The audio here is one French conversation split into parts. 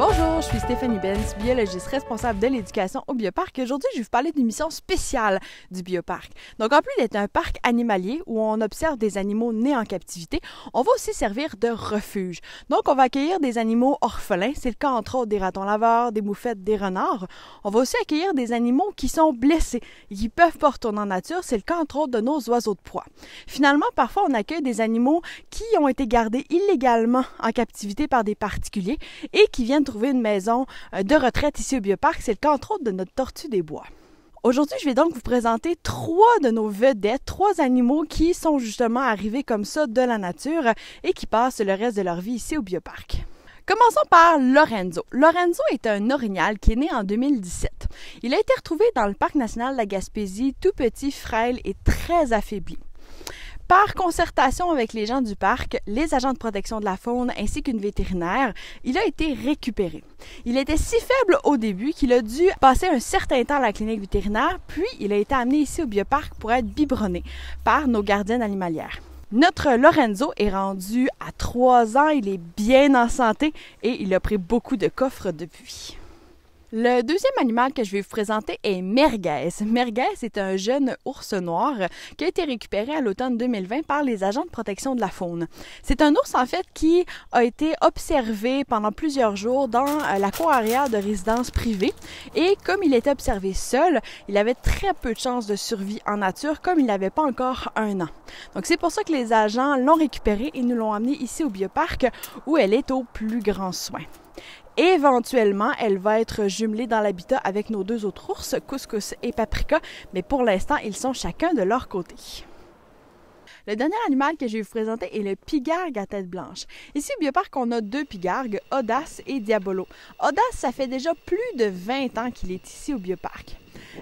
Bonjour, je suis Stéphanie Benz, biologiste responsable de l'éducation au Bioparc. Aujourd'hui, je vais vous parler d'une mission spéciale du Bioparc. Donc, en plus d'être un parc animalier où on observe des animaux nés en captivité, on va aussi servir de refuge. Donc, on va accueillir des animaux orphelins. C'est le cas, entre autres, des ratons laveurs, des moufettes, des renards. On va aussi accueillir des animaux qui sont blessés et qui peuvent pas retourner en nature. C'est le cas, entre autres, de nos oiseaux de proie. Finalement, parfois, on accueille des animaux qui ont été gardés illégalement en captivité par des particuliers et qui viennent trouver une maison de retraite ici au Bioparc. C'est le cas, entre autres, de notre tortue des bois. Aujourd'hui, je vais donc vous présenter 3 de nos vedettes, 3 animaux qui sont justement arrivés comme ça de la nature et qui passent le reste de leur vie ici au Bioparc. Commençons par Lorenzo. Lorenzo est un orignal qui est né en 2017. Il a été retrouvé dans le Parc national de la Gaspésie, tout petit, frêle et très affaibli. Par concertation avec les gens du parc, les agents de protection de la faune ainsi qu'une vétérinaire, il a été récupéré. Il était si faible au début qu'il a dû passer un certain temps à la clinique vétérinaire, puis il a été amené ici au Bioparc pour être biberonné par nos gardiennes animalières. Notre Lorenzo est rendu à 3 ans, il est bien en santé et il a pris beaucoup de coffres depuis. Le deuxième animal que je vais vous présenter est Merguez. Merguez est un jeune ours noir qui a été récupéré à l'automne 2020 par les agents de protection de la faune. C'est un ours en fait qui a été observé pendant plusieurs jours dans la cour arrière de résidence privée et comme il était observé seul, il avait très peu de chances de survie en nature comme il n'avait pas encore 1 an. Donc c'est pour ça que les agents l'ont récupéré et nous l'ont amené ici au Bioparc où elle est au plus grand soin. Éventuellement, elle va être jumelée dans l'habitat avec nos 2 autres ours, Couscous et Paprika, mais pour l'instant, ils sont chacun de leur côté. Le dernier animal que je vais vous présenter est le pigargue à tête blanche. Ici au Bioparc, on a 2 pigargues, Audace et Diabolo. Audace, ça fait déjà plus de 20 ans qu'il est ici au Bioparc.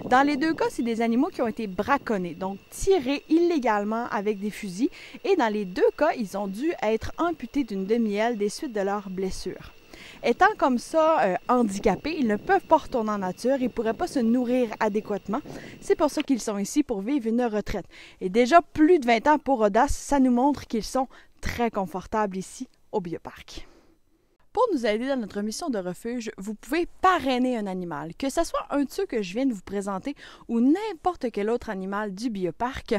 Dans les 2 cas, c'est des animaux qui ont été braconnés, donc tirés illégalement avec des fusils, et dans les 2 cas, ils ont dû être amputés d'une demi-aile des suites de leurs blessures. Étant comme ça handicapés, ils ne peuvent pas retourner en nature, ils ne pourraient pas se nourrir adéquatement. C'est pour ça qu'ils sont ici pour vivre une retraite. Et déjà plus de 20 ans pour Audace, ça nous montre qu'ils sont très confortables ici au Bioparc. Pour nous aider dans notre mission de refuge, vous pouvez parrainer un animal, que ce soit un de ceux que je viens de vous présenter ou n'importe quel autre animal du Bioparc,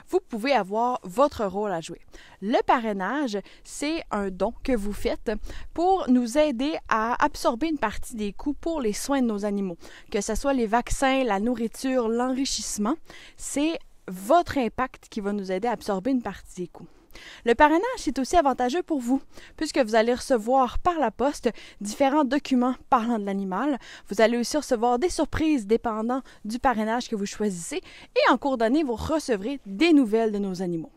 vous pouvez avoir votre rôle à jouer. Le parrainage, c'est un don que vous faites pour nous aider à absorber une partie des coûts pour les soins de nos animaux, que ce soit les vaccins, la nourriture, l'enrichissement, c'est votre impact qui va nous aider à absorber une partie des coûts. Le parrainage, c'est aussi avantageux pour vous, puisque vous allez recevoir par la poste différents documents parlant de l'animal. Vous allez aussi recevoir des surprises dépendant du parrainage que vous choisissez et en cours d'année, vous recevrez des nouvelles de nos animaux.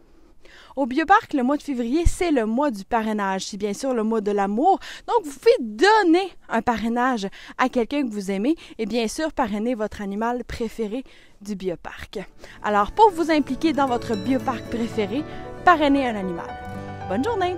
Au Bioparc, le mois de février, c'est le mois du parrainage. C'est bien sûr le mois de l'amour. Donc, vous pouvez donner un parrainage à quelqu'un que vous aimez et bien sûr parrainer votre animal préféré du Bioparc. Alors, pour vous impliquer dans votre Bioparc préféré, parrainez un animal. Bonne journée!